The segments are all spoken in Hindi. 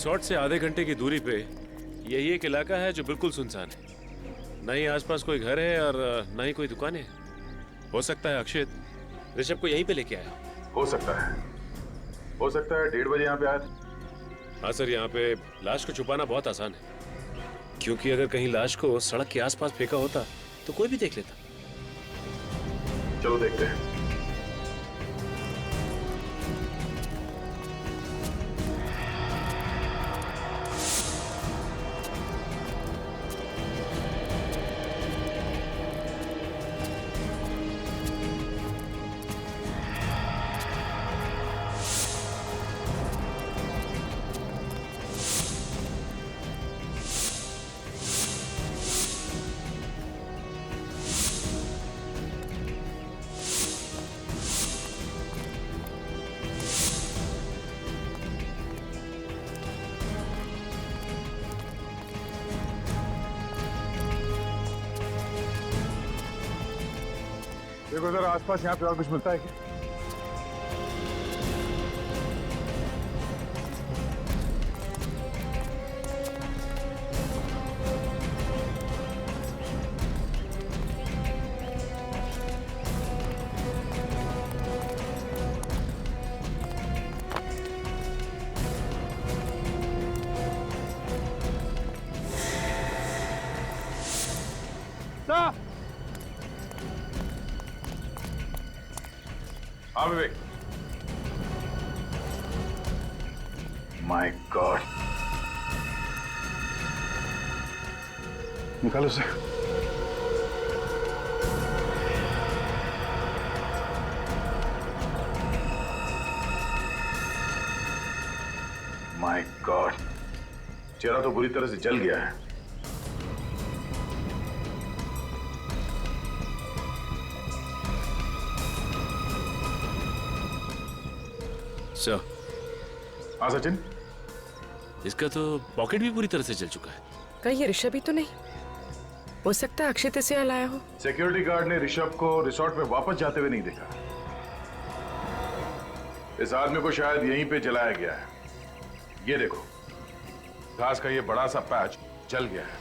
रिसोर्ट से आधे घंटे की दूरी पे यही एक इलाका है जो बिल्कुल सुनसान है। न ही आसपास कोई घर है और न ही कोई दुकान है। हो सकता है अक्षित ऋषभ को यहीं पे लेके आया। हो सकता है 1:30 बजे यहाँ पे आया था। हाँ सर, यहाँ पे लाश को छुपाना बहुत आसान है, क्योंकि अगर कहीं लाश को सड़क के आसपास फेंका होता तो कोई भी देख लेता। चलो देखते हैं। देखो जरा आसपास यहाँ पे और कुछ मिलता है क्या? हाँ विवेक। माय गॉड, निकालो उसे। माय गॉड, चेहरा तो बुरी तरह से जल गया है। सर, हाँ सचिन, इसका तो पॉकेट भी पूरी तरह से जल चुका है। कहीं ये ऋषभ ही तो नहीं? हो सकता है अक्षित इसे लाया हो। सिक्योरिटी गार्ड ने ऋषभ को रिसोर्ट में वापस जाते हुए नहीं देखा। इस आदमी को शायद यहीं पे जलाया गया है। ये देखो, घास का ये बड़ा सा पैच जल गया है।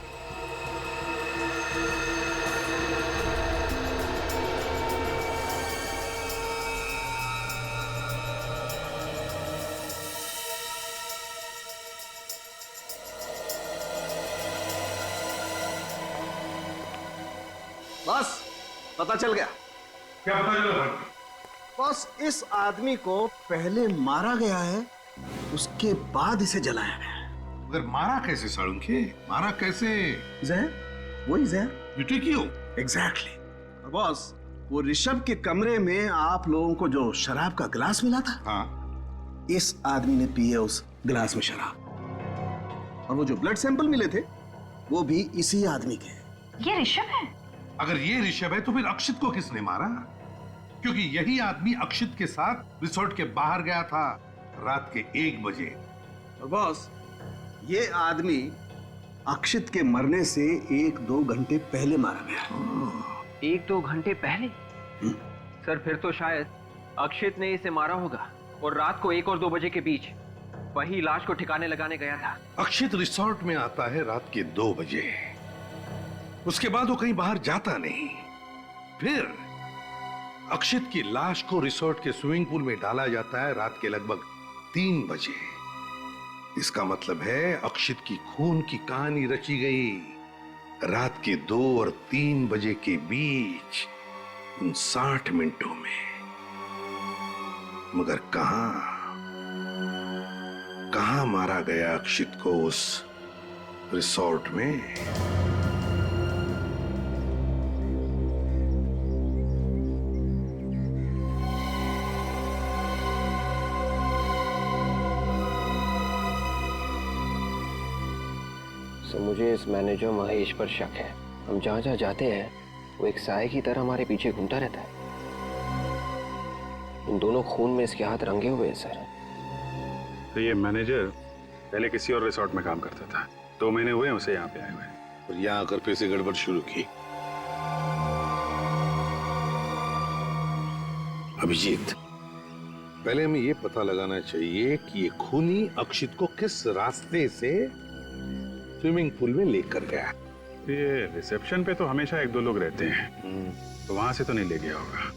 बस पता चल गया। क्या पता चला? बस इस आदमी को पहले मारा गया है, उसके बाद इसे जलाया गया है। मगर मारा कैसे साळुंखे? मारा कैसे? जहर, वही जहर। मिट्टी क्यों? एग्जैक्टली। और बॉस, वो ऋषभ के कमरे में आप लोगों को जो शराब का गिलास मिला था, हाँ, इस आदमी ने पिए उस गिलास में शराब। और वो जो ब्लड सैंपल मिले थे, वो भी इसी आदमी के। ये ऋषभ है? अगर ये ऋषभ है तो फिर अक्षित को किसने मारा? क्योंकि यही आदमी अक्षित के साथ रिसोर्ट के बाहर गया था रात के 1 बजे। और बॉस, ये आदमी अक्षित के मरने से 1-2 घंटे पहले मारा गया। 1-2 घंटे पहले? सर, फिर तो शायद अक्षित ने इसे मारा होगा और रात को 1 और 2 बजे के बीच वही लाश को ठिकाने लगाने गया था। अक्षित रिसोर्ट में आता है रात के 2 बजे, उसके बाद वो कहीं बाहर जाता नहीं। फिर अक्षित की लाश को रिसोर्ट के स्विमिंग पूल में डाला जाता है रात के लगभग 3 बजे। इसका मतलब है अक्षित की खून की कहानी रची गई रात के 2 और 3 बजे के बीच, उन 60 मिनटों में। मगर कहां मारा गया अक्षित को उस रिसोर्ट में? मुझे इस मैनेजर महेश पर शक है। हम जहाँ जहाँ जाते हैं वो एक साए की तरह हमारे पीछे घूमता रहता है। इन दोनों खून में इसके हाथ रंगे हुए हैं सर। तो ये मैनेजर पहले किसी और रिसोर्ट में काम करता था, 2 महीने हुए उसे यहाँ पे आए हुए, और यहाँ आकर फिर से गड़बड़ शुरू की। अभिजीत, पहले हमें ये पता लगाना चाहिए कि ये खूनी अक्षित को किस रास्ते से स्विमिंग पूल में लेकर गया। ये रिसेप्शन पे तो हमेशा एक दो लोग रहते हैं, तो वहां से तो नहीं ले गया होगा।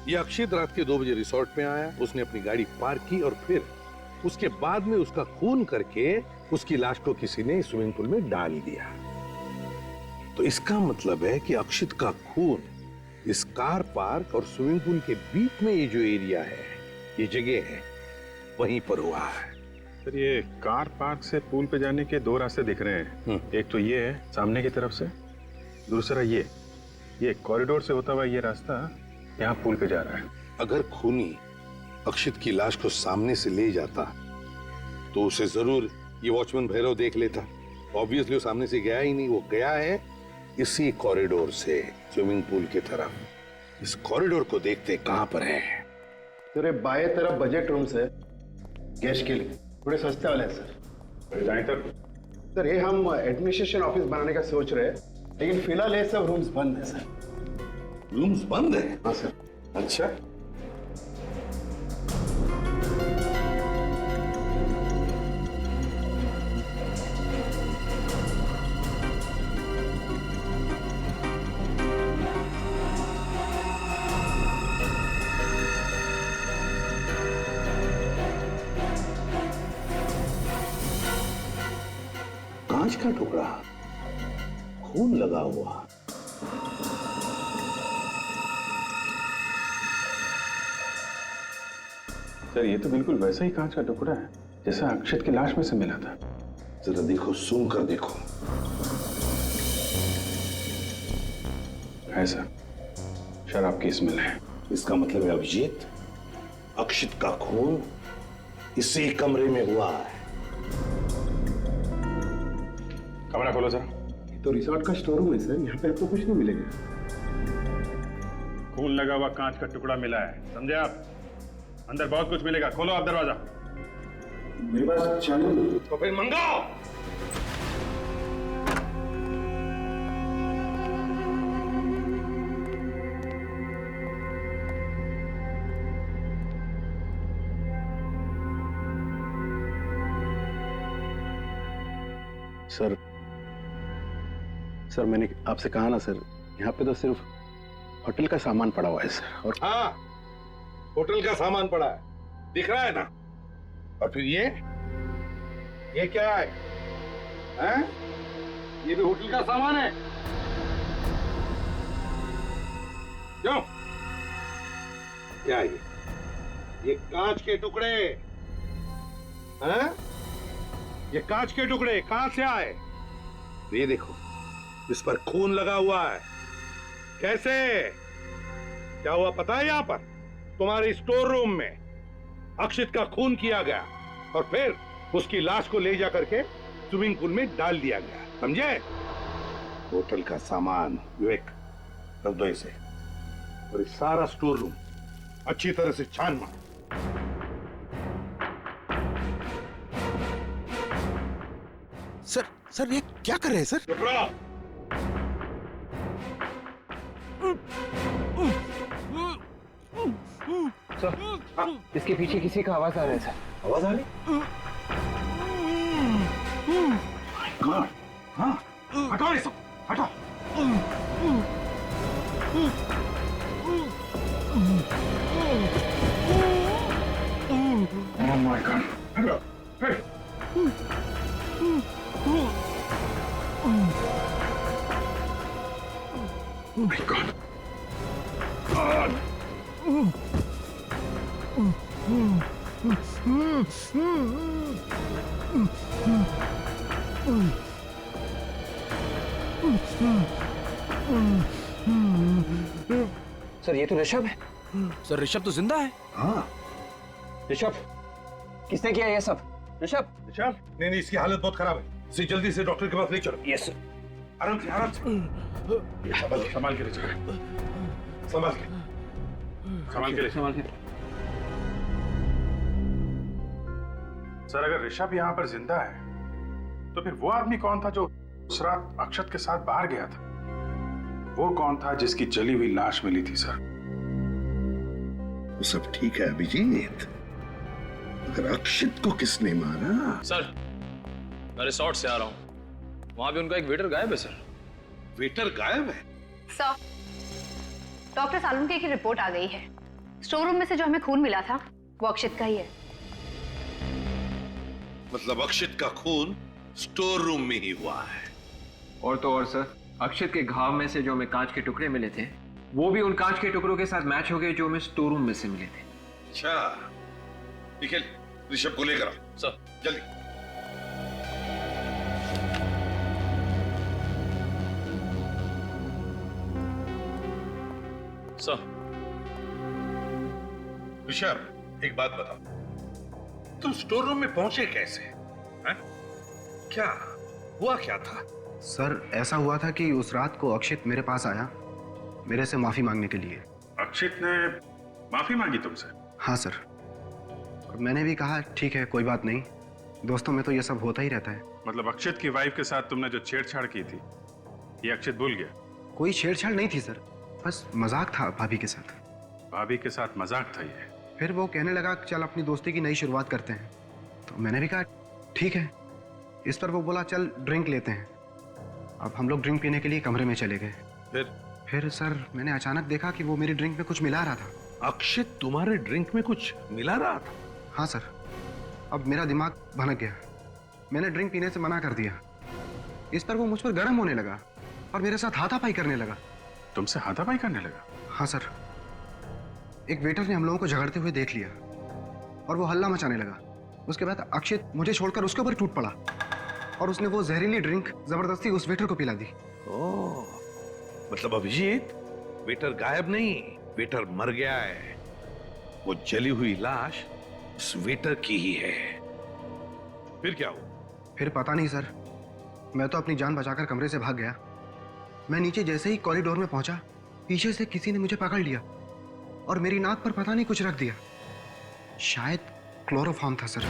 ये अक्षित रात के 2 बजे रिसोर्ट में आया, उसने अपनी गाड़ी पार्क की और फिर उसके बाद में उसका खून करके उसकी लाश को किसी ने स्विमिंग पूल में डाल दिया। तो इसका मतलब है कि अक्षित का खून इस कार पार्क और स्विमिंग पूल के बीच में ये जो एरिया है, ये जगह है, वहीं पर हुआ है। सर ये कार पार्क से पूल पे जाने के 2 रास्ते दिख रहे हैं। एक तो ये है सामने की तरफ से, दूसरा ये कॉरिडोर से होता हुआ ये रास्ता यहाँ पूल पे जा रहा है। अगर खूनी अक्षित की लाश को सामने से ले जाता तो उसे जरूर ये वॉचमैन भैरव देख लेता। ऑब्वियसली वो सामने से गया ही नहीं, वो गया है इसी कॉरिडोर से स्विमिंग पूल की तरफ। इस कॉरिडोर को देखते कहां पर है? तेरे बाएं तरफ बजट रूम्स है गेस्ट के लिए, थोड़े सस्ते वाले हैं सर। जाए तक सर ये हम एडमिनिस्ट्रेशन ऑफिस बनाने का सोच रहे हैं, लेकिन फिलहाल ये सब रूम्स बंद है सर। रूम्स बंद है? हाँ सर। अच्छा, कांच का टुकड़ा, खून लगा हुआ। सर ये तो बिल्कुल वैसा ही कांच का टुकड़ा है जैसा अक्षित की लाश में से मिला था। जरा देखो, सूम कर देखो। है सर, शराब की स्मेल है। इसका मतलब है अभिजीत, अक्षित का खून इसी कमरे में हुआ है। कमरा खोलो सर। तो रिसोर्ट का स्टोर रूम है सर, यहाँ पे आपको कुछ नहीं मिलेगा। खून लगा हुआ कांच का टुकड़ा मिला है, समझे आप? अंदर बहुत कुछ मिलेगा, खोलो आप दरवाजा। मेरे पास चालू। तो फिर मंगाओ। सर मैंने आपसे कहा ना सर, यहाँ पे तो सिर्फ होटल का सामान पड़ा हुआ है सर। और हाँ, होटल का सामान पड़ा है, दिख रहा है ना। और फिर ये क्या है? हैं? ये भी होटल का सामान है। क्यों? क्या ये कांच के टुकड़े हैं? ये कांच के टुकड़े कहां से आए? ये देखो, इस पर खून लगा हुआ है। कैसे? क्या हुआ पता है? यहां पर तुम्हारे स्टोर रूम में अक्षित का खून किया गया और फिर उसकी लाश को ले जाकर के स्विमिंग पूल में डाल दिया गया, समझे? होटल का सामान विवेक रख दो इसे, और इस सारा स्टोर रूम अच्छी तरह से छान मारो। सर ये क्या कर रहे हैं सर? चुप रहो। सर, इसके पीछे किसी का आवाज आ रहा है सर। आवाज आ रही? हाँ, हटाओ ये सब, हटाओ। Oh my God! हटो, hey! Oh my God! Sir ये तो ऋषभ है। सर ऋषभ तो जिंदा है। हाँ, ऋषभ, किसने किया ये सब? ऋषभ। ऋषभ? नहीं, इसकी हालत बहुत खराब है, इसे जल्दी से डॉक्टर के पास ले चलो। Yes sir. आराम से, आराम से। संभाल के ले चलो, संभाल के ले। सर अगर ऋषभ यहाँ पर जिंदा है तो फिर वो आदमी कौन था जो उस रात अक्षत के साथ बाहर गया था? वो कौन था जिसकी जली हुई लाश मिली थी सर? सब ठीक है अभिजीत, मगर अक्षित को किसने मारा? सर मैं रिसोर्ट से आ रहा हूँ, वहां भी उनका एक वेटर गायब है सर। वेटर गायब है? सर, डॉक्टर सालुंके की रिपोर्ट आ गई है। स्टोर रूम में से जो हमें खून मिला था वो अक्षित का ही है। मतलब अक्षित का खून स्टोर रूम में ही हुआ है। और तो और सर, अक्षित के घाव में से जो हमें कांच के टुकड़े मिले थे वो भी उन कांच के टुकड़ों के साथ मैच हो गए जो हमें स्टोर रूम में से मिले थे। अच्छा, निखिल ऋषभ को लेकर आओ सर। जल्दी। सर। ऋषभ एक बात बताओ, तुम स्टोर रूम में पहुंचे कैसे हैं? क्या हुआ क्या था? सर ऐसा हुआ था कि उस रात को अक्षित मेरे पास आया मेरे से माफी मांगने के लिए। अक्षित ने माफी मांगी तुमसे? हाँ सर, और मैंने भी कहा ठीक है कोई बात नहीं, दोस्तों में तो ये सब होता ही रहता है। मतलब अक्षित की वाइफ के साथ तुमने जो छेड़छाड़ की थी ये अक्षित भूल गया? कोई छेड़छाड़ नहीं थी सर, बस मजाक था भाभी के साथ। भाभी के साथ मजाक था ये? फिर वो कहने लगा चल अपनी दोस्ती की नई शुरुआत करते हैं, तो मैंने भी कहा ठीक है। इस पर वो बोला चल ड्रिंक लेते हैं। अब हम लोग ड्रिंक पीने के लिए कमरे में चले गए। फिर सर मैंने अचानक देखा कि वो मेरी ड्रिंक में कुछ मिला रहा था। अक्षित तुम्हारे ड्रिंक में कुछ मिला रहा था? हाँ सर, अब मेरा दिमाग भनक गया। मैंने ड्रिंक पीने से मना कर दिया। इस पर वो मुझ पर गर्म होने लगा और मेरे साथ हाथापाई करने लगा। तुमसे हाथापाई करने लगा? हाँ सर, एक वेटर ने हम लोगों को झगड़ते हुए देख लिया और वो हल्ला मचाने लगा। उसके बाद अक्षित मुझे छोड़कर उसके ऊपर टूट पड़ा और उसने वो जहरीली ड्रिंक जबरदस्ती उस वेटर को पिला दी। ओह, मतलब अभिजीत, वेटर गायब नहीं, वेटर मर गया है। वो जली हुई लाश उस वेटर की ही है। फिर क्या हुआ? फिर पता नहीं सर, मैं तो अपनी जान बचाकर कमरे से भाग गया। मैं नीचे जैसे ही कॉरिडोर में पहुंचा, पीछे से किसी ने मुझे पकड़ लिया और मेरी नाक पर पता नहीं कुछ रख दिया। शायद क्लोरोफॉर्म था सर।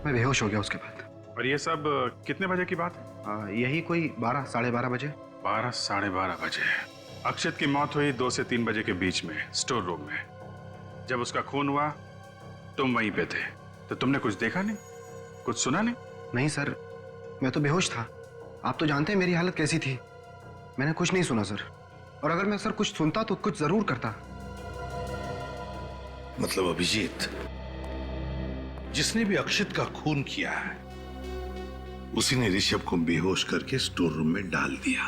मैं बेहोश हो गया उसके बाद। और ये सब कितने बजे की बात है? यही कोई 12 साढ़े 12 बजे। 12 साढ़े 12 बजे। अक्षित की मौत हुई 2 से 3 बजे के बीच में स्टोर रूम में। जब उसका खून हुआ तुम वहीं पे थे, तो तुमने कुछ देखा नहीं, कुछ सुना नहीं? नहीं सर, मैं तो बेहोश था। आप तो जानते हैं मेरी हालत कैसी थी। मैंने कुछ नहीं सुना सर, और अगर मैं सर कुछ सुनता तो कुछ जरूर करता। मतलब अभिजीत, जिसने भी अक्षित का खून किया है उसी ने ऋषभ को बेहोश करके स्टोर रूम में डाल दिया।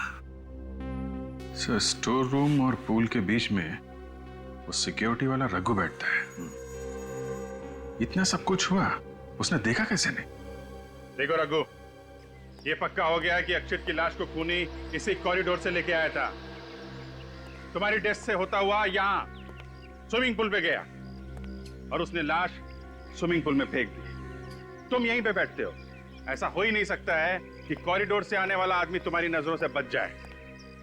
सर, स्टोर रूम और पूल के बीच में वो सिक्योरिटी वाला रघु बैठता है। इतना सब कुछ हुआ, उसने देखा कैसे नहीं? देखो रघु, ये पक्का हो गया है कि अक्षित की लाश को खूनी इसी कॉरिडोर से लेके आया था। तुम्हारी डेस्क से होता हुआ यहाँ स्विमिंग पूल पे गया और उसने लाश स्विमिंग पूल में फेंक दी। तुम यहीं पे बैठते हो। ऐसा हो ही नहीं सकता है कि कॉरिडोर से आने वाला आदमी तुम्हारी नजरों से बच जाए।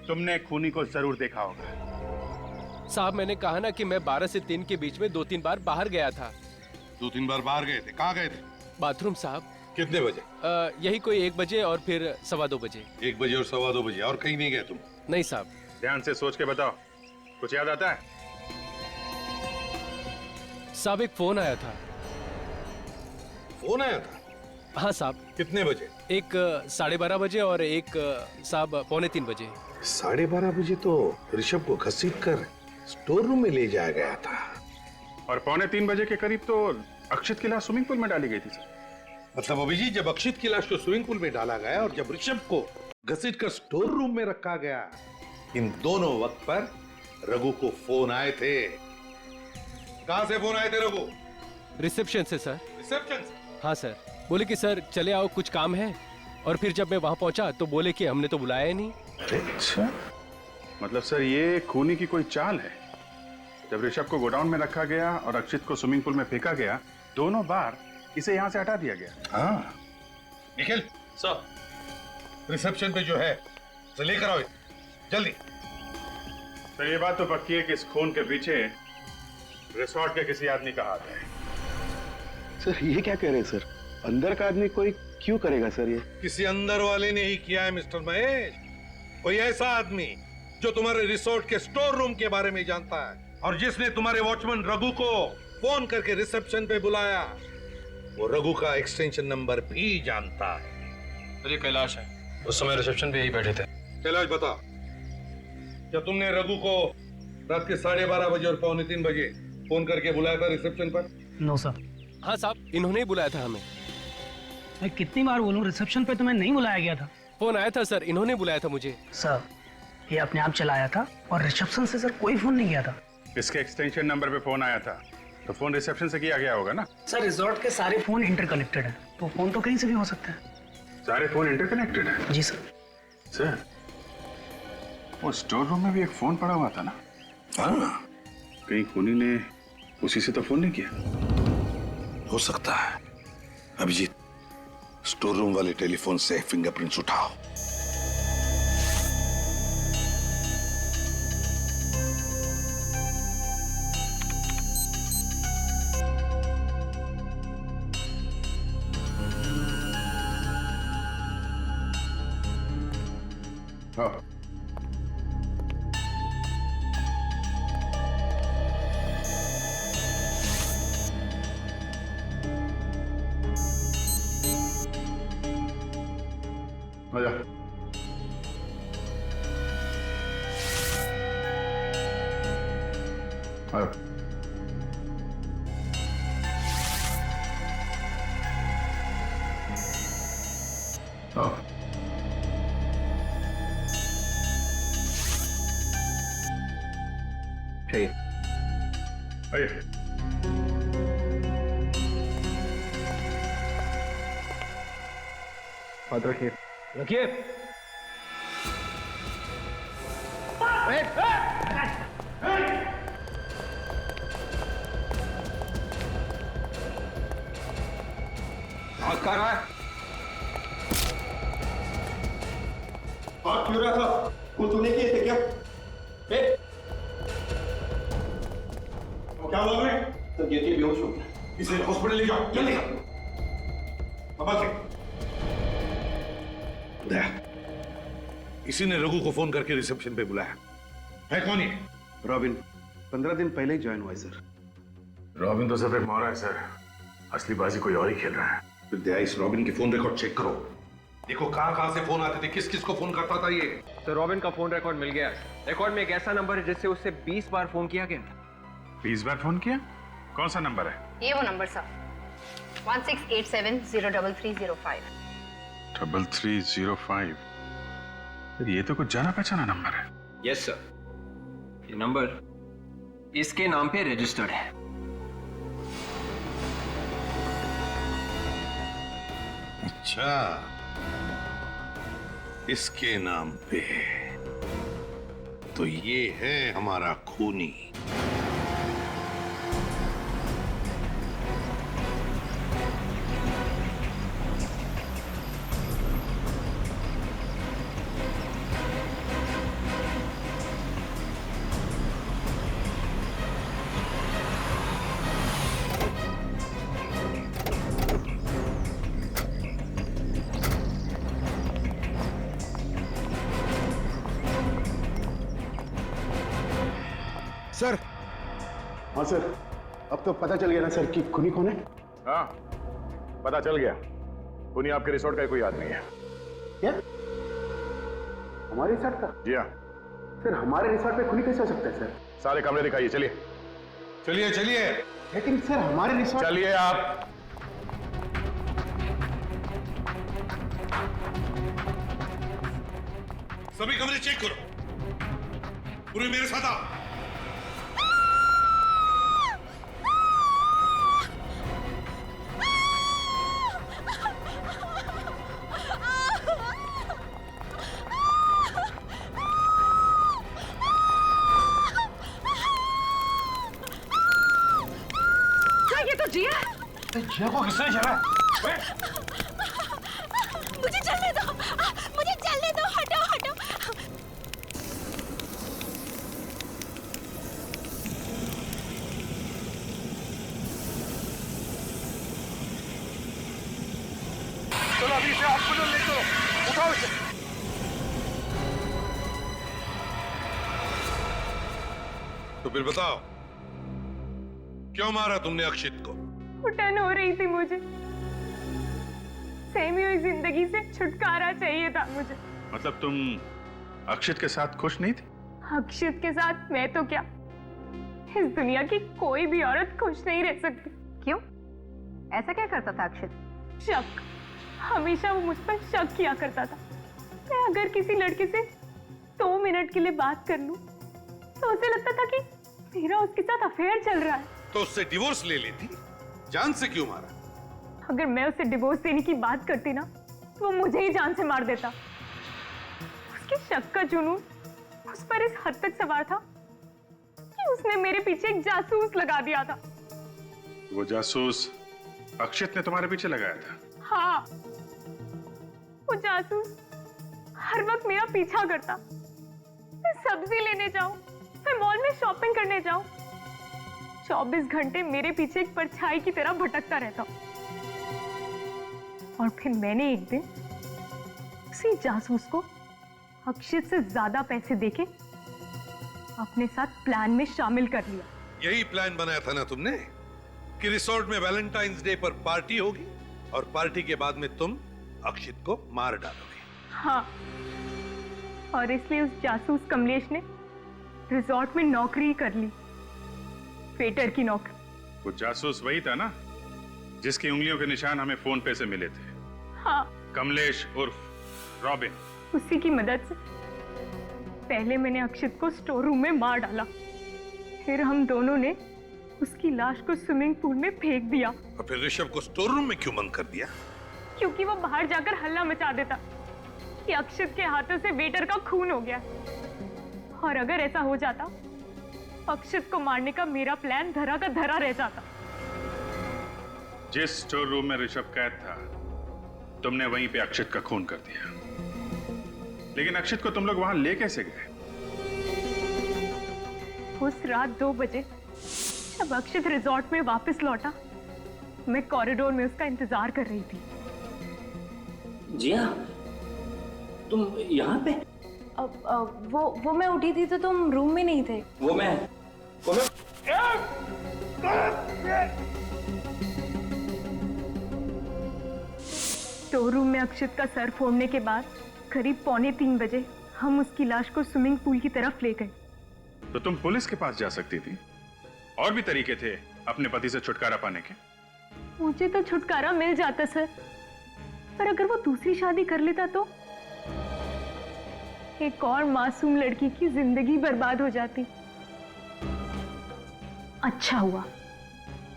तुमने खूनी को जरूर देखा होगा। साहब, मैंने कहा ना कि मैं 12 से 3 के बीच में 2-3 बार बाहर गया था। 2-3 बार बाहर गए थे? कहाँ गए थे? बाथरूम साहब। कितने बजे? यही कोई 1 बजे और फिर 2:15 बजे। 1 बजे और 2:15 बजे, और कहीं नहीं गए तुम? नहीं साहब। ध्यान से सोच के बताओ, कुछ याद आता है? साहब, एक फोन आया था। फोन आया था? हाँ साहब। कितने बजे? एक 12:30 बजे और एक साहब 2:45 बजे। 12:30 बजे तो ऋषभ को घसीट कर स्टोर रूम में ले जाया गया था, और 2:45 बजे के करीब तो अक्षित की लाश स्विमिंग पूल में डाली गई थी सर। मतलब अभिजीत, जब अक्षित की लाश को स्विमिंग पूल में डाला गया और जब ऋषभ को घसीट कर स्टोर रूम में रखा गया, इन दोनों वक्त पर रघु को फोन आए थे। कहां से फोन आए थे रघु? रिसेप्शन से सर। रिसेप्शन से? हाँ सर, बोले कि सर चले आओ, कुछ काम है। और फिर जब मैं वहां पहुंचा तो बोले कि हमने तो बुलाया ही नहीं। अच्छा, मतलब सर ये खूनी की कोई चाल है। जब ऋषभ को गोडाउन में रखा गया और अक्षित को स्विमिंग पूल में फेंका गया, दोनों बार इसे यहाँ से हटा दिया गया। हाँ निखिल सर, रिसेप्शन पे जो है तो लेकर आओ जल्दी। तो ये बात तो पक्की है कि इस खून के पीछे रिसोर्ट के किसी आदमी का हाथ है। सर ये क्या कह रहे हैं सर? अंदर का आदमी कोई क्यों करेगा सर? ये किसी अंदर वाले ने ही किया है मिस्टर महेश। कोई ऐसा आदमी जो तुम्हारे रिसोर्ट के स्टोर रूम के बारे में जानता है और जिसने तुम्हारे वॉचमैन रघु को फोन करके रिसेप्शन पे बुलाया। वो रघु का एक्सटेंशन नंबर भी जानता है। अरे कैलाश है, उस समय रिसेप्शन पे यही बैठे थे। कैलाश बता, क्या तुमने रघु को रात के 12:30 बजे और 2:45 बजे फोन करके बुलाया था रिसेप्शन पर? No sir. हाँ साहब, इन्होंने ही बुलाया था हमें। मैं कितनी बार बोलूं, रिसेप्शन पे तुम्हें नहीं बुलाया गया था। फोन आया था सर, इन्होंने बुलाया था मुझे। सर, ये अपने आप चला आया था और रिसेप्शन से सर कोई फोन नहीं गया था। इसके एक्सटेंशन नंबर पे फोन आया था, तो फोन रिसेप्शन से किया गया होगा ना? सर, रिजॉर्ट के सारे फोन इंटरकनेक्टेड है, तो फोन तो कहीं से भी हो सकता है। सारे फोन इंटरकनेक्टेड है? जी सर। सर, वो स्टोर रूम में भी एक फोन पड़ा हुआ था ना? हाँ, कहीं खूनी ने उसी से तो फोन नहीं किया? हो सकता है। अभिजीत, स्टोर रूम वाले टेलीफोन से फिंगरप्रिंट्स उठाओ। हाँ। आजा। आया। आओ। चाहिए। आइए। हाथ रखिए। रखिए। हाथ कहाँ रहा है? हाथ क्यों रहा था? वो तूने किए थे क्या? क्या हुआ मैं? तो गिरके बेहोश हो गया। इसे हॉस्पिटल ले जाओ, जल्दी। बाबा के इसी ने रघु को फोन करके रिसेप्शन पे बुलाया है। कौन ये? रॉबिन 15 दिन पहले ही ज्वाइन हुआ है सर। रॉबिन तो सिर्फ एक मोहरा है सर, असली बाजी कोई और ही खेल रहा है। फिर दया, इस रॉबिन की फोन रिकॉर्ड चेक करो। देखो कहां कहां से फोन आते थे, किस किस को फोन करता था ये। तो रॉबिन का फोन रिकॉर्ड मिल गया। रिकॉर्ड में एक ऐसा नंबर है जिससे उससे 20 बार फोन किया गया। 20 बार फोन किया? कौन सा नंबर है? ये वो नंबर सर, 1687033305। 3305। ये तो कुछ जाना पहचाना नंबर है। यस सर, ये नंबर इसके नाम पे रजिस्टर्ड है। अच्छा, इसके नाम पे, तो ये है हमारा खूनी। सर। हाँ सर, अब तो पता चल गया ना सर कि खूनी कौन है? हाँ, पता चल गया। खूनी आपके रिसोर्ट का कोई आदमी है। क्या? हमारे रिसोर्ट का? जी हाँ। सर, हमारे रिसोर्ट पे खूनी कैसे हो सकता है सर? सारे कमरे दिखाइए, चलिए। चलिए चलिए। लेकिन सर, हमारे रिसोर्ट। चलिए आप। सभी कमरे चेक करो। पूरे मेरे साथ आओ। जिया को किसने चला? मुझे चलने दो, मुझे चलने दो, हटो हटो। चलो अभी से हॉस्पिटल ले चलो, उठाओ इसे। तो फिर बताओ, क्यों मारा तुमने अक्षित को? घुटन हो रही थी मुझे, सहमी हुई जिंदगी से छुटकारा चाहिए था मुझे। मतलब तुम अक्षित के साथ खुश नहीं थी? अक्षित के साथ मैं तो क्या, इस दुनिया की कोई भी औरत खुश नहीं रह सकती। क्यों? ऐसा क्या करता था अक्षित? शक, हमेशा वो मुझ पर शक किया करता था। मैं अगर किसी लड़के से 2 मिनट के लिए बात कर लूं, तो उसे लगता था कि मेरा उसके साथ अफेयर चल रहा है। तो उससे डिवोर्स ले लेती, जान से क्यों मारा? अगर मैं उसे डिवोर्स देने की बात करती ना, तो वो मुझे ही जान से मार देता। उसके शक का जुनून उस पर इस हद तक सवार था कि उसने मेरे पीछे एक जासूस लगा दिया था। वो जासूस अक्षित ने तुम्हारे पीछे लगाया था? हाँ, वो जासूस हर वक्त मेरा पीछा करता। मैं सब्जी लेने जाऊं, मैं मॉल में शॉपिंग करने जाऊं, 24 घंटे मेरे पीछे एक परछाई की तरह भटकता रहता। और फिर मैंने एक दिन उसी जासूस को अक्षित से ज्यादा पैसे देके अपने साथ प्लान में शामिल कर लिया। यही प्लान बनाया था ना तुमने कि रिसोर्ट में वैलेंटाइंस डे पर पार्टी होगी और पार्टी के बाद में तुम अक्षित को मार डालोगे। हाँ, और इसलिए उस जासूस कमलेश ने रिसोर्ट में नौकरी कर ली, वेटर की नौकरी। वो जासूस वही था ना जिसकी उंगलियों के निशान हमें फोन पे से मिले थे? हाँ, कमलेश उर्फ रॉबिन। उसी की मदद से पहले मैंने अक्षित को स्टोर रूम में मार डाला, फिर हम दोनों ने उसकी लाश को स्विमिंग पूल में फेंक दिया। और फिर ऋषभ को स्टोर रूम में क्यों बंद कर दिया? क्योंकि वो बाहर जाकर हल्ला मचा देता कि अक्षित के हाथों से वेटर का खून हो गया। और अगर ऐसा हो जाता, अक्षित को मारने का मेरा प्लान धरा का धरा रह जाता। जिस स्टोर रूम में ऋषभ कैद था, तुमने वहीं पे अक्षित का खून कर दिया। लेकिन अक्षित को तुम लोग वहां ले कैसे गए? उस रात 2 बजे जब अक्षित रिजॉर्ट में वापस लौटा, मैं कॉरिडोर में उसका इंतजार कर रही थी। जिया, तुम यहाँ पे? वो मैं उठी थी तो तुम रूम में नहीं थे। वो मैं स्टोर रूम में अक्षित का सर फोड़ने के बाद करीब 2:45 बजे हम उसकी लाश को स्विमिंग पूल की तरफ ले गए। तो तुम पुलिस के पास जा सकती थी। और भी तरीके थे अपने पति से छुटकारा पाने के। मुझे तो छुटकारा मिल जाता सर, पर अगर वो दूसरी शादी कर लेता तो एक और मासूम लड़की की जिंदगी बर्बाद हो जाती। अच्छा हुआ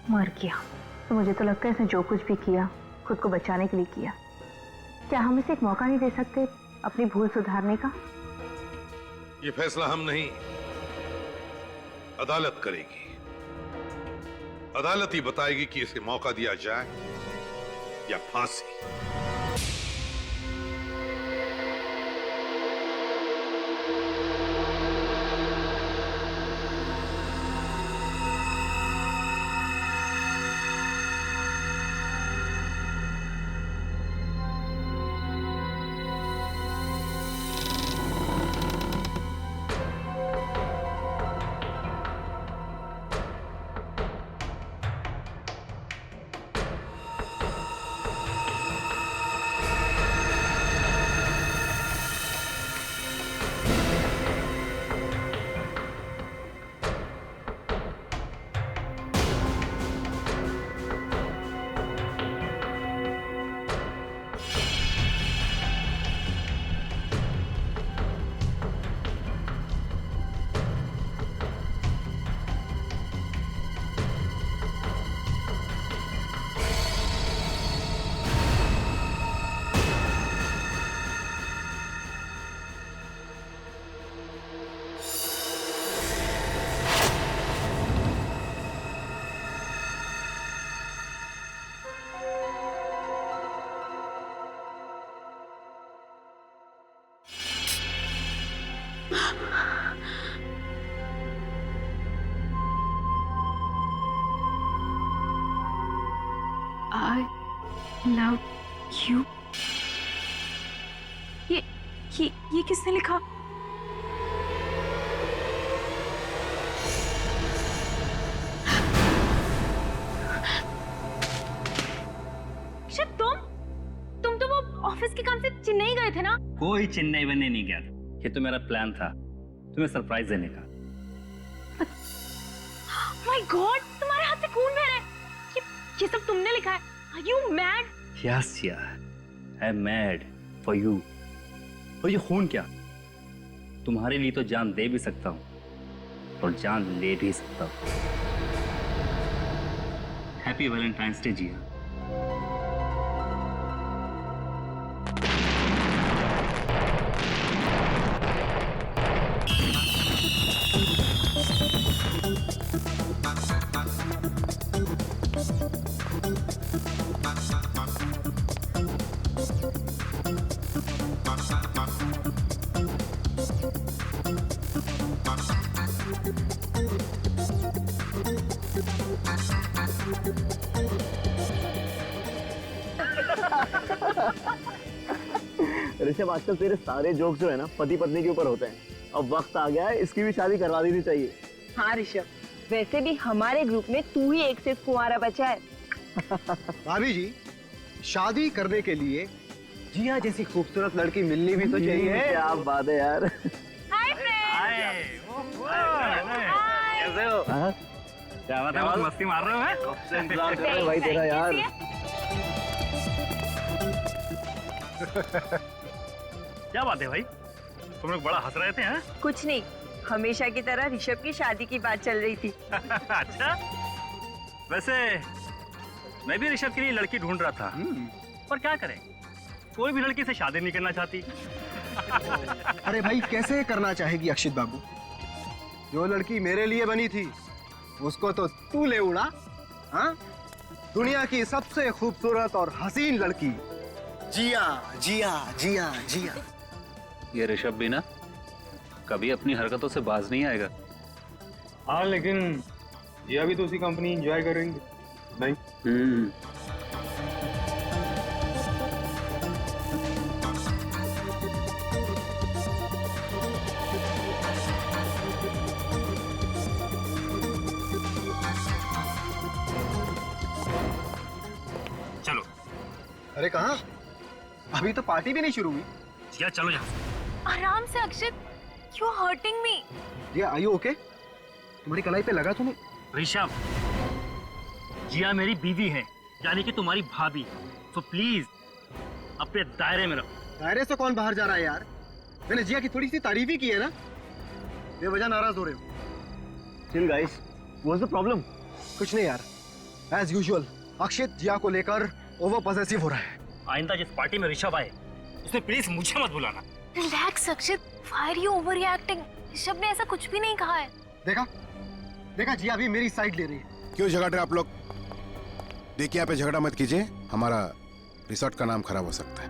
मर गया। तो मुझे तो लगता है इसने जो कुछ भी किया खुद को बचाने के लिए किया। क्या हम इसे एक मौका नहीं दे सकते अपनी भूल सुधारने का? ये फैसला हम नहीं, अदालत करेगी। अदालत ही बताएगी कि इसे मौका दिया जाए या फांसी। I love you। ये किसने लिखा? गए थे ना? कोई चेन्नई बनने नहीं गया था, ये तो मेरा प्लान था तुम्हें सरप्राइज देने का। माय गॉड, तुम्हारे हाथ से खून बह रहा है। ये सब तुमने लिखा है? Are you mad? यस या, I am mad for you. और ये खून क्या, तुम्हारे लिए तो जान दे भी सकता हूँ और जान ले भी सकता हूँ। हैप्पी वैलेंटाइंस डे जिया। ऋषभ, आजकल तेरे सारे जोक्स जो है ना पति पत्नी के ऊपर होते हैं। अब वक्त आ गया है, इसकी भी शादी करवा देनी चाहिए। हाँ ऋषभ, वैसे भी हमारे ग्रुप में तू ही एक सिर्फ कुंवारा बचा है। भाभी जी, शादी करने के लिए जिया जैसी खूबसूरत लड़की मिलनी भी तो चाहिए। क्या बात है यार। Hi friends. कैसे हो? क्या बात है, बहुत मस्ती मार रहे हो? हैं? कब से इंतजार कर रहे हैं भाई तेरा यार। क्या बात है भाई, तुम लोग बड़ा हंस रहे थे? हैं? कुछ नहीं, हमेशा की तरह ऋषभ की शादी की बात चल रही थी। अच्छा, वैसे मैं भी ऋषभ के लिए लड़की ढूंढ रहा था, पर क्या करें, कोई भी लड़की से शादी नहीं करना चाहती। अरे भाई, कैसे करना चाहेगी अक्षित बाबू? जो लड़की मेरे लिए बनी थी उसको तो तू ले उड़ा। हाँ, दुनिया की सबसे खूबसूरत और हसीन लड़की जिया जिया जिया जिया। ये ऋषभ भी ना कभी अपनी हरकतों से बाज नहीं आएगा। हाँ, लेकिन जिया भी तो उसी कंपनी एंजॉय करेंगे नहीं? चलो। अरे कहाँ? अभी तो पार्टी भी नहीं शुरू हुई। जिया चलो यहाँ। आराम से Akshit, you are hurting me. Jiya, are you okay? तुम्हारी कलाई पे लगा तुम्हें? ऋषभ, जिया मेरी बीवी है, यानी कि तुम्हारी भाभी, तो प्लीज अपने दायरे में रखो। दायरे से कौन बाहर जा रहा है यार? मैंने जिया की थोड़ी सी तारीफ ही की है ना। बेवजह नाराज हो रहे हो। Chill guys, what's the problem? कुछ नहीं यार, एज यूजुअल अक्षित जिया को लेकर ओवर पॉसेसिव हो रहा है। आइंदा जिस पार्टी में ऋषभ आए उसमें प्लीज मुझे मत बुलाना। Relax Akshit, why are you overreacting? Rishabh ने ऐसा कुछ भी नहीं कहा है। देखा देखा, जिया भी मेरी साइड ले रही है। क्यों झगड़ रहे आप लोग? देखिए, यहाँ पे झगड़ा मत कीजिए, हमारा रिसोर्ट का नाम खराब हो सकता है।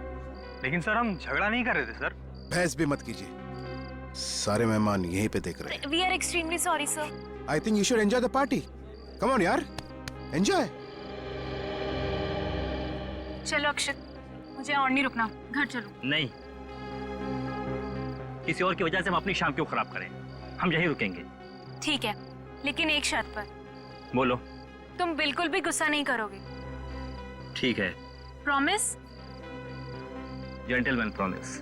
लेकिन सर, हम झगड़ा नहीं कर रहे थे सर। बहस भी मत कीजिए, सारे मेहमान यहीं पे देख रहे हैं। We are extremely sorry sir. I think you should enjoy the party. Come on यार, एंजॉय। चलो अक्षित, मुझे और नहीं रुकना, घर चलो। नहीं, किसी और की वजह से हम अपनी शाम क्यों खराब करें? हम यहीं रुकेंगे। ठीक है, लेकिन एक शर्त पर। बोलो। तुम बिल्कुल भी गुस्सा नहीं करोगे? ठीक है। प्रॉमिस? Gentleman promise.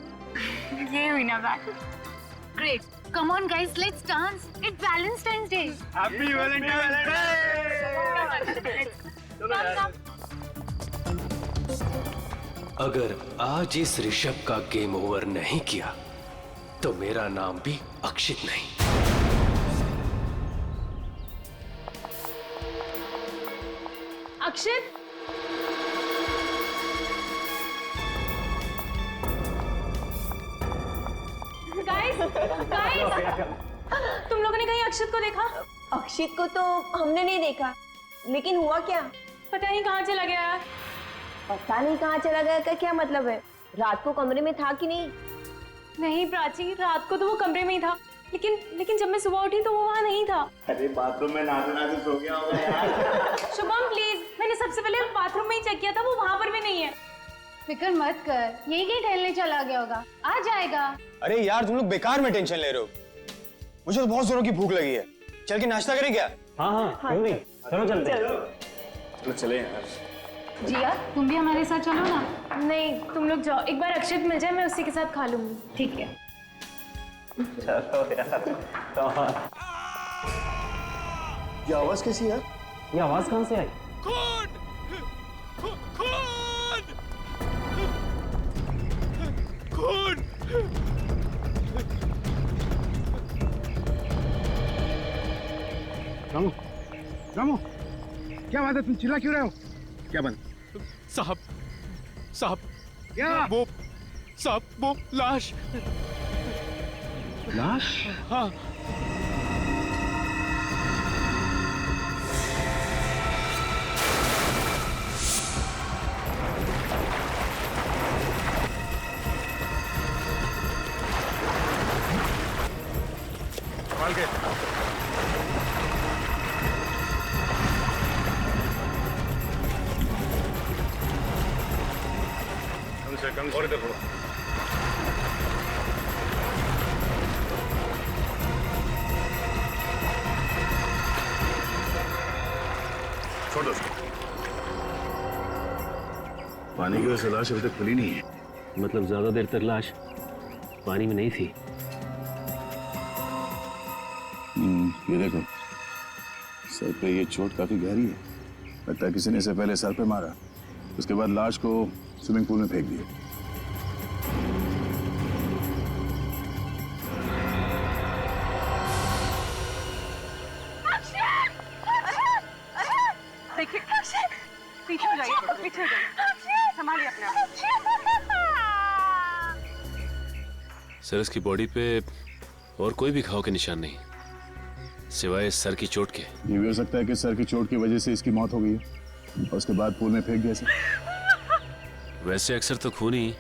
ये हुई ना बात। Great, come on guys, let's dance. It's Valentine's day. Happy Valentine's day. अगर आज इस ऋषभ का गेम ओवर नहीं किया तो मेरा नाम भी अक्षित नहीं। अक्षित, गाइस गाइस, तुम लोगों ने कहीं अक्षित को देखा? अक्षित को तो हमने नहीं देखा, लेकिन हुआ क्या? पता नहीं कहाँ चला गया यार। पता नहीं कहाँ चला गया का क्या मतलब है? रात को कमरे में था कि नहीं? नहीं प्राची, रात को तो वो कमरे में ही था, लेकिन जब मैं सुबह उठी तो वो वहाँ नहीं था। अरे बाथरूम में नाचते नाचते सो गया होगा यार। शुभम प्लीज, मैंने सबसे पहले बाथरूम में ही चेक किया था, वो वहाँ पर भी नहीं है। फिक्र मत कर, यही कहीं टहलने चला गया होगा, आ जाएगा। अरे यार, तुम लोग बेकार में टेंशन ले रहे हो। मुझे तो बहुत जोरों की भूख लगी है। चल के नाश्ता करें क्या? हाँ, क्यों नहीं, चलो चलते हैं। चलो चले यार। जिया तुम भी हमारे साथ चलो ना। नहीं तुम लोग जाओ, एक बार अक्षत मिल जाए मैं उसी के साथ खा लूंगी। ठीक है चलो यार। ये आवाज कैसी है? ये आवाज कहाँ से आई? खून! रामू, रामू, क्या बात है? तुम चिल्ला क्यों रहे हो? क्या बात? साहब, साहब, क्या? वो लाश। लाश? हाँ। संभाल के। कम से और इधर थोड़ा। छोड़ दो उसको। पानी की वजह से लाश अभी तक खुली नहीं है। मतलब ज्यादा देर तक लाश पानी में नहीं थी। ये देखो, सर पे ये चोट काफी गहरी है। लगता है किसी ने इसे पहले सर पे मारा, उसके बाद लाश को स्विमिंग पूल में फेंक दिया। देखिए पीछे हो जाइए, पीछे हो जाइए, संभालिए अपने आप। सर इसकी बॉडी पे और कोई भी घाव के निशान नहीं, सिवाय सर की चोट के। ये भी हो सकता है कि सर की चोट की वजह से इसकी मौत हो गई है और उसके बाद पूल में फेंक दिया सर। वैसे अक्सर तो खूनी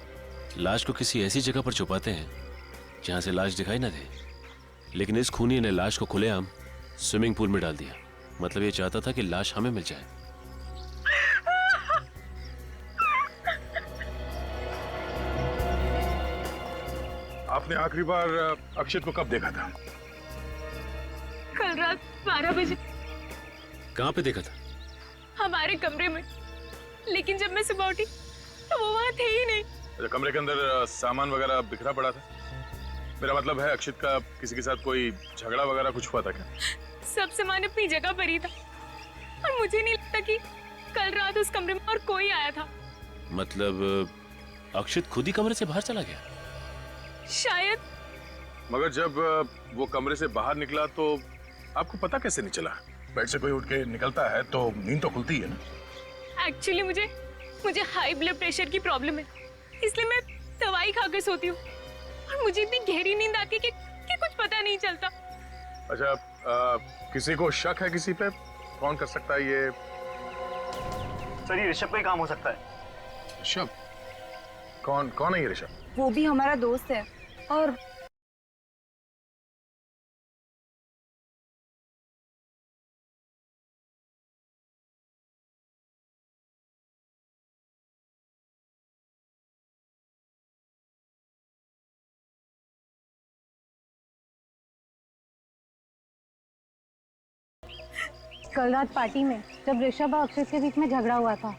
लाश को किसी ऐसी जगह पर छुपाते हैं जहां से लाश दिखाई ना दे, लेकिन इस खूनी ने लाश को खुलेआम स्विमिंग पूल में डाल दिया। मतलब ये चाहता था कि लाश हमें मिल जाए। आपने आखिरी बार अक्षत को कब देखा था? कल रात 12 बजे। कहाँ पे देखा था? हमारे कमरे में, लेकिन जब मैं सुबह उठी तो वो वहाँ थे ही नहीं। अच्छा, कमरे के अंदर सामान वगैरह बिखरा पड़ा था? मेरा मतलब है अक्षत का किसी के साथ कोई झगड़ा वगैरह कुछ हुआ था क्या? सब सामान अपनी जगह पर ही था और मुझे नहीं लगता कि कल रात उस कमरे में और कोई आया था। मतलब अक्षत खुद ही कमरे से बाहर चला गया? शायद। मगर जब वो कमरे से बाहर निकला तो आपको पता कैसे नहीं चला? बेड से कोई उठ के निकलता है तो नींद तो खुलती है ना। एक्चुअली मुझे हाई ब्लड प्रेशर की प्रॉब्लम है, इसलिए मैं दवाई खाकर सोती हूँ और मुझे इतनी गहरी नींद आती है कि कुछ पता नहीं चलता। अच्छा, किसी को शक है किसी पे? कौन कर सकता है ये? सर ये ऋषभ का ही काम हो सकता है। ऋषभ? कौन है ये ऋषभ? वो भी हमारा दोस्त है और कल रात पार्टी में जब ऋषभ और अक्षत के बीच में झगड़ा हुआ था,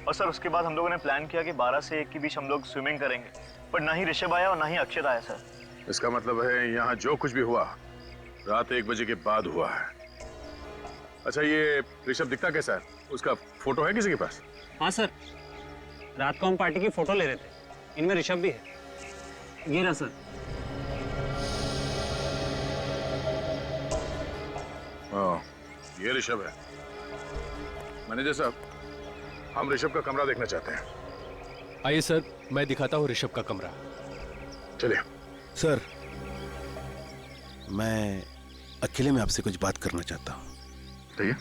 और सर उसके बाद हम लोगों ने प्लान किया कि 12 से 1 के बीच हम लोग स्विमिंग करेंगे, पर ना ही ऋषभ आया और ना ही अक्षत आया सर। इसका मतलब है यहाँ जो कुछ भी हुआ रात 1 बजे के बाद हुआ है। अच्छा, ये ऋषभ दिखता कैसा है? उसका फोटो है किसी के पास? हाँ सर, रात को हम पार्टी की फोटो ले रहे थे, इनमें ऋषभ भी है। ये रहा सर। हाँ, ये ऋषभ है। मैनेजर साहब, हम ऋषभ का कमरा देखना चाहते हैं। आइए सर, मैं दिखाता हूँ ऋषभ का कमरा। चलिए। सर, मैं अकेले में आपसे कुछ बात करना चाहता हूँ। कहिए।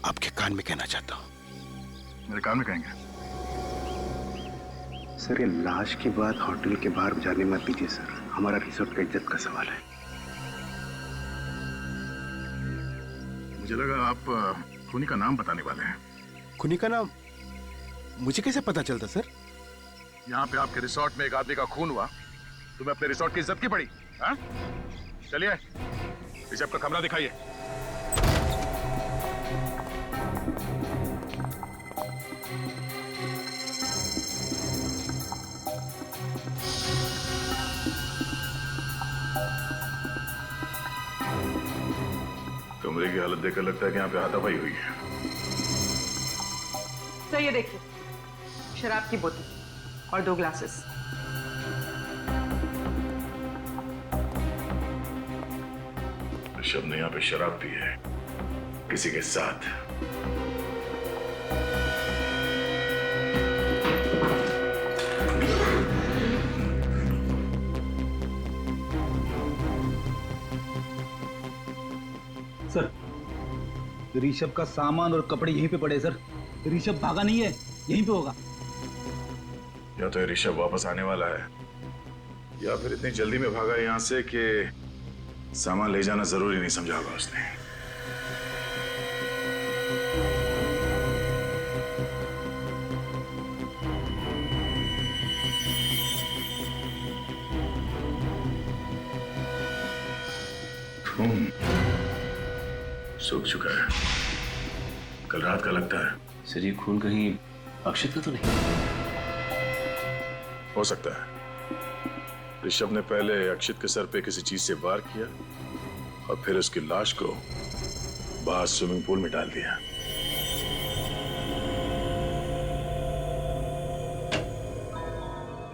आपके कान में कहना चाहता हूँ। मेरे कान में कहेंगे? सर, ये लाश की बात होटल के बाहर जाने मत दीजिए सर, हमारा रिसोर्ट का इज्जत का सवाल है। मुझे लगा आप खूनी का नाम बताने वाले हैं। खूनी का नाम मुझे कैसे पता चलता सर? यहाँ पे आपके रिसोर्ट में एक आदमी का खून हुआ, तुम्हें अपने रिसोर्ट की इज्जत की पड़ी? हाँ? चलिए, ऋषभ का कमरा दिखाइए। कमरे की हालत देखकर लगता है कि यहाँ पे हाथापाई हुई है। सर ये देखिए, शराब की बोतल और 2 ग्लासेस। ऋषभ ने यहाँ पे शराब पी है किसी के साथ। सर, ऋषभ का सामान और कपड़े यहीं पे पड़े सर। ऋषभ भागा नहीं है, यहीं पे होगा। या तो ऋषभ वापस आने वाला है या फिर इतनी जल्दी में भागा यहाँ से कि सामान ले जाना जरूरी नहीं समझा होगा उसने। खून सूख चुका है, कल रात का लगता है। सर ये खून कहीं अक्षित का तो नहीं? हो सकता है ऋषभ ने पहले अक्षित के सर पे किसी चीज से वार किया और फिर उसकी लाश को बाहर स्विमिंग पूल में डाल दिया।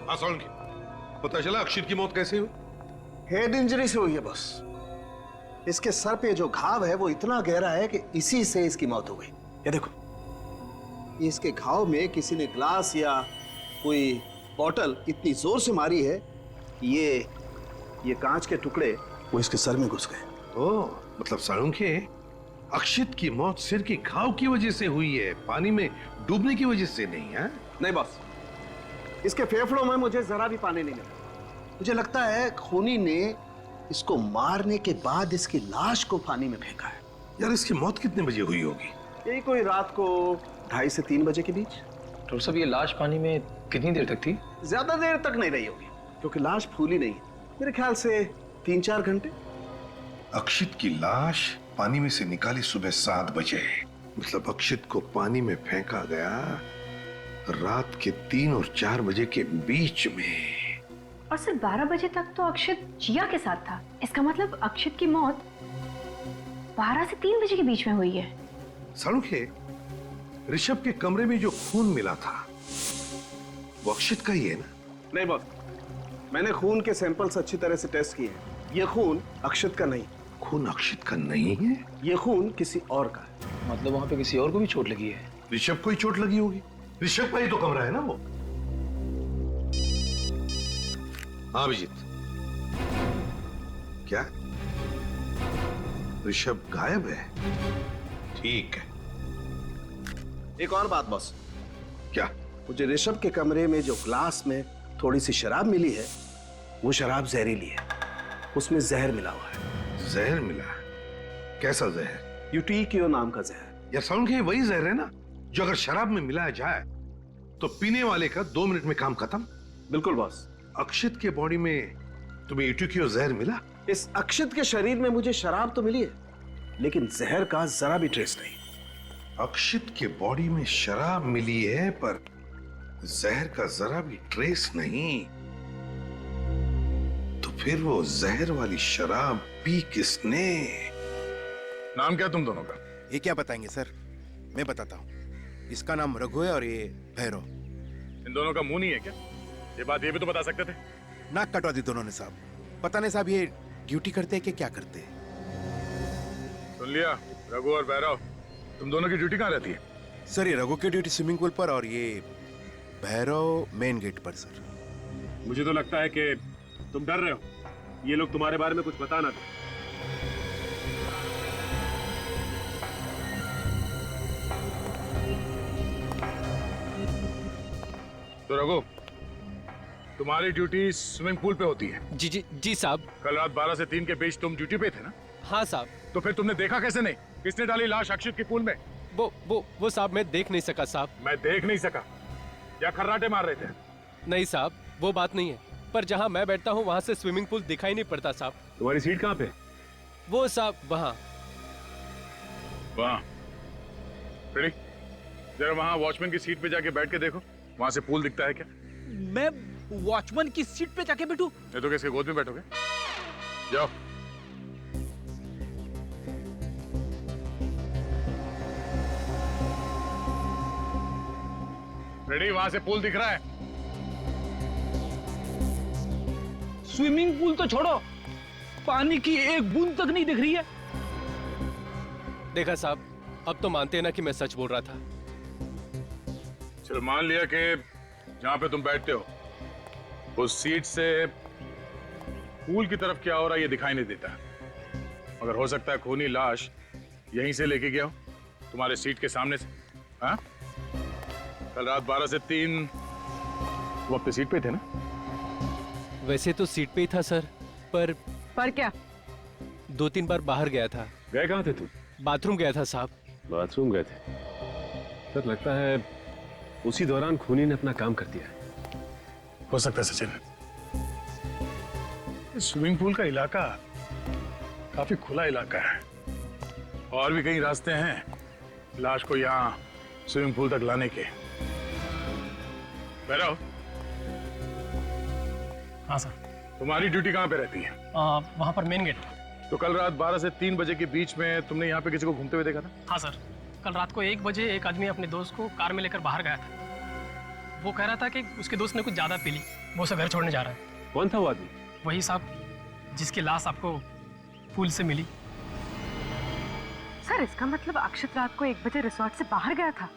हाँ सोलंकी, पता चला अक्षित की मौत कैसे हुई? हेड इंजरी से हुई है बॉस। इसके सर पे जो घाव है वो इतना गहरा है कि इसी से इसकी मौत हो गई। ये देखो, इसके घाव में किसी ने ग्लास या कोई बॉटल इतनी जोर से मारी है, ये कांच के टुकड़े वो इसके सर में घुस गए। ओह, मतलब सोलंकी, अक्षित की मौत सिर की घाव की वजह से हुई है, पानी में डूबने की वजह से नहीं है? नहीं बॉस, इसके फेफड़ों में मुझे जरा भी पानी नहीं मिला। मुझे लगता है खूनी ने इसको मारने के बाद इसकी लाश को पानी में फेंका है। यार इसकी मौत कितने बजे हुई होगी? यही कोई रात को 2:30 से 3 बजे के बीच। डॉक्टर साहब, ये लाश पानी में कितनी देर तक थी? ज्यादा देर तक नहीं रही होगी क्योंकि लाश फूली नहीं है। मेरे ख्याल से 3-4 घंटे। अक्षित की लाश पानी में से निकाली सुबह 7 बजे, मतलब अक्षित को पानी में फेंका गया रात के 3 और 4 बजे के बीच में। और सिर्फ 12 बजे तक तो अक्षित जिया के साथ था। इसका मतलब अक्षित की मौत 12 से 3 बजे के बीच में हुई है। सालुखे, ऋषभ के कमरे में जो खून मिला था वो अक्षित का ही है ना? नहीं बॉस, मैंने खून के सैंपल्स अच्छी तरह से टेस्ट किए हैं। ये खून अक्षित का नहीं। खून अक्षित का नहीं है? ये खून किसी और का है। मतलब वहां पे किसी और को भी चोट लगी है? ऋषभ को ही चोट लगी होगी, ऋषभ का ही तो कमरा है ना वो। हाँ अभिजीत, क्या ऋषभ गायब है? ठीक है। एक और बात बॉस। क्या? मुझे ऋषभ के कमरे में जो ग्लास में थोड़ी सी शराब मिली है, वो शराब जहरीली है। उसमें जहर मिला हुआ है। जहर मिला? कैसा जहर? यूटीक्यू नाम का जहर। यार साउंड के वही जहर है ना जो अगर शराब में मिलाया जाए तो पीने वाले का 2 मिनट में काम खत्म। बिल्कुल बॉस। अक्षित के बॉडी में तुम्हें यूटीक्यू जहर मिला? इस अक्षित के शरीर में मुझे शराब तो मिली है, लेकिन जहर का जरा भी ट्रेस नहीं। अक्षित के बॉडी में शराब मिली है पर जहर का जरा भी ट्रेस नहीं, तो फिर वो जहर वाली शराब पी किसने? नाम क्या तुम दोनों का? ये क्या बताएंगे सर, मैं बताता हूँ। इसका नाम रघु है और ये भैरव। इन दोनों का मुंह नहीं है क्या? ये बात ये भी तो बता सकते थे। नाक कटवा दी दोनों ने साहब। पता नहीं साहब ये ड्यूटी करते हैं कि क्या करते हैं। सुन लिया, रघु और भैरव, तुम दोनों की ड्यूटी कहाँ रहती है? सर ये रघु की ड्यूटी स्विमिंग पूल पर और ये भैरव मेन गेट पर। सर मुझे तो लगता है कि तुम डर रहे हो, ये लोग तुम्हारे बारे में कुछ बता ना दे। तो रघु, तुम्हारी ड्यूटी स्विमिंग पूल पे होती है? जी जी जी साहब। कल रात 12 से 3 के बीच तुम ड्यूटी पे थे ना? हाँ साहब। तो फिर तुमने देखा कैसे नहीं? किसने डाली लाश अक्षित के पूल में? वो साहब मैं देख नहीं सका साहब। मैं देख नहीं सका? या खर्राटे मार रहे थे? नहीं साहब, वो बात नहीं है, पर जहाँ मैं बैठता हूँ वहाँ से स्विमिंग पूल दिखाई नहीं पड़ता साहब। तुम्हारी सीट कहाँ पे? वो साहब वहाँ। वहाँ? जरा वहाँ वॉचमैन की सीट पे जाके बैठ के देखो, वहाँ से पूल दिखता है क्या? मैं वॉचमैन की सीट पे जाके बैठूं? ये तो किसके गोद में बैठोगे? जाओ। रेडी, वहां से पूल दिख रहा है? स्विमिंग पूल तो छोड़ो, पानी की एक बूंद तक नहीं दिख रही है। देखा साहब, अब तो मानते हैं ना कि मैं सच बोल रहा था। चलो मान लिया कि जहां पे तुम बैठते हो उस सीट से पूल की तरफ क्या हो रहा है ये दिखाई नहीं देता, मगर हो सकता है खूनी लाश यहीं से लेके गया हो, तुम्हारे सीट के सामने से। हाँ, कल रात 12 से 3 तुम अपनी सीट पे थे ना? वैसे तो सीट पे ही था सर, पर क्या? 2-3 बार बाहर गया था। गए कहाँ थे तुम? बाथरूम गया था साहब। बाथरूम गए थे? सर लगता है उसी दौरान खूनी ने अपना काम कर दिया। हो सकता है सचिन, इस स्विमिंग पूल का इलाका काफी खुला इलाका है, और भी कई रास्ते हैं लाश को यहाँ स्विमिंग पूल तक लाने के। भैरव, हाँ सर। तुम्हारी ड्यूटी कहाँ पे रहती है? वहाँ पर मेन गेट। तो कल रात 12 से 3 बजे के बीच में तुमने यहाँ पे किसी को घूमते हुए देखा था? हाँ सर, कल रात को 1 बजे एक आदमी अपने दोस्त को कार में लेकर बाहर गया था। वो कह रहा था कि उसके दोस्त ने कुछ ज्यादा पी ली, वो उसे घर छोड़ने जा रहा है। कौन था वो आदमी? वही साहब जिसकी लाश आपको पूल से मिली। सर इसका मतलब अक्षत रात को 1 बजे रिसोर्ट से बाहर गया था?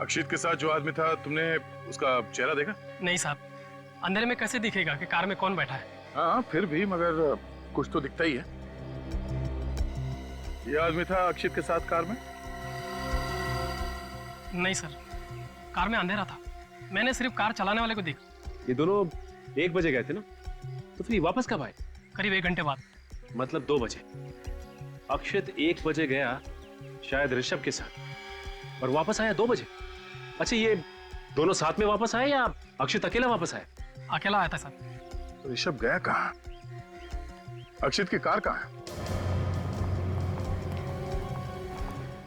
अक्षित के साथ जो आदमी था, तुमने उसका चेहरा देखा? नहीं साहब, अंधेरे में कैसे दिखेगा कि कार में कौन बैठा है? हाँ फिर भी, मगर कुछ तो दिखता ही है। ये आदमी था अक्षित के साथ कार में? नहीं सर, कार में अंधेरा था, मैंने सिर्फ कार चलाने वाले को देखा। ये दोनों 1 बजे गए थे ना, तो फिर ये वापस कब आए? करीब 1 घंटे बाद। मतलब 2 बजे। अक्षित 1 बजे गया शायद ऋषभ के साथ, और वापस आया 2 बजे। अच्छा, ये दोनों साथ में वापस आए या अक्षित अकेला वापस आया? अकेला आया था सर। तो ऋषभ गया कहाँ? अक्षित की कार कहाँ है?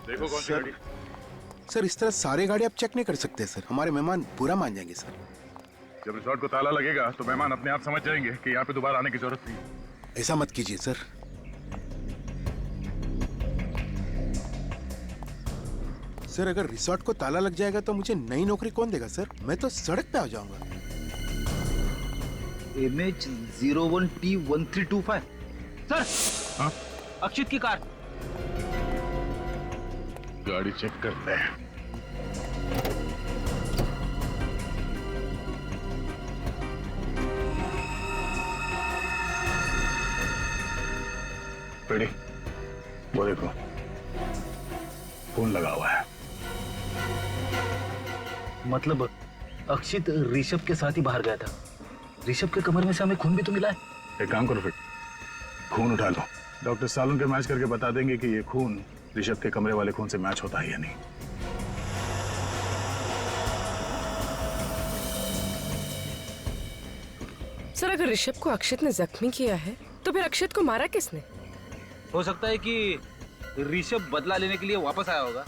देखो कौन सी गाड़ी। सर इस तरह सारे गाड़ी आप चेक नहीं कर सकते सर, हमारे मेहमान बुरा मान जाएंगे सर। जब रिसोर्ट को ताला लगेगा तो मेहमान अपने आप समझ जाएंगे कि यहाँ पे दोबारा आने की जरूरत नहीं है। ऐसा मत कीजिए सर। सर अगर रिसोर्ट को ताला लग जाएगा तो मुझे नई नौकरी कौन देगा सर? मैं तो सड़क पे आ जाऊंगा। MH01T1325 sir. हाँ? अक्षित की कार। गाड़ी चेक करते हैं। पेड़ी, वो देखो फोन लगा हुआ है। मतलब अक्षित ऋषभ के साथ ही बाहर गया था। ऋषभ के कमर में से हमें खून भी तो मिला है। एक काम करो, फिर खून उठा लो, डॉक्टर सालून के मैच करके बता देंगे कि ये खून ऋषभ के कमरे वाले खून से मैच होता है या नहीं। सर अगर ऋषभ को अक्षित ने जख्मी किया है तो फिर अक्षित को मारा किसने? हो सकता है कि ऋषभ बदला लेने के लिए वापस आया होगा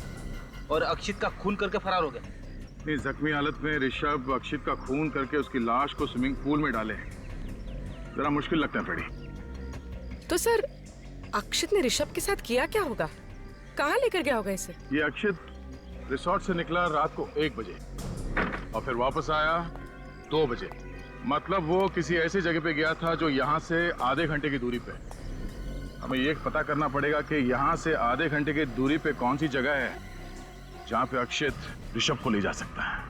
और अक्षित का खून करके फरार हो गया। नहीं, जख्मी हालत में ऋषभ अक्षित का खून करके उसकी लाश को स्विमिंग पूल में डाले, जरा मुश्किल लगता है पेड़ी। तो सर अक्षित ने ऋषभ के साथ किया क्या होगा? कहाँ लेकर गया होगा इसे? ये अक्षित रिसोर्ट से निकला रात को 1 बजे और फिर वापस आया 2 बजे। मतलब वो किसी ऐसी जगह पे गया था जो यहाँ से आधे घंटे की दूरी पे। हमें ये पता करना पड़ेगा कि यहाँ से आधे घंटे की दूरी पे कौन सी जगह है जहाँ पे अक्षित ऋषभ को ले जा सकता है।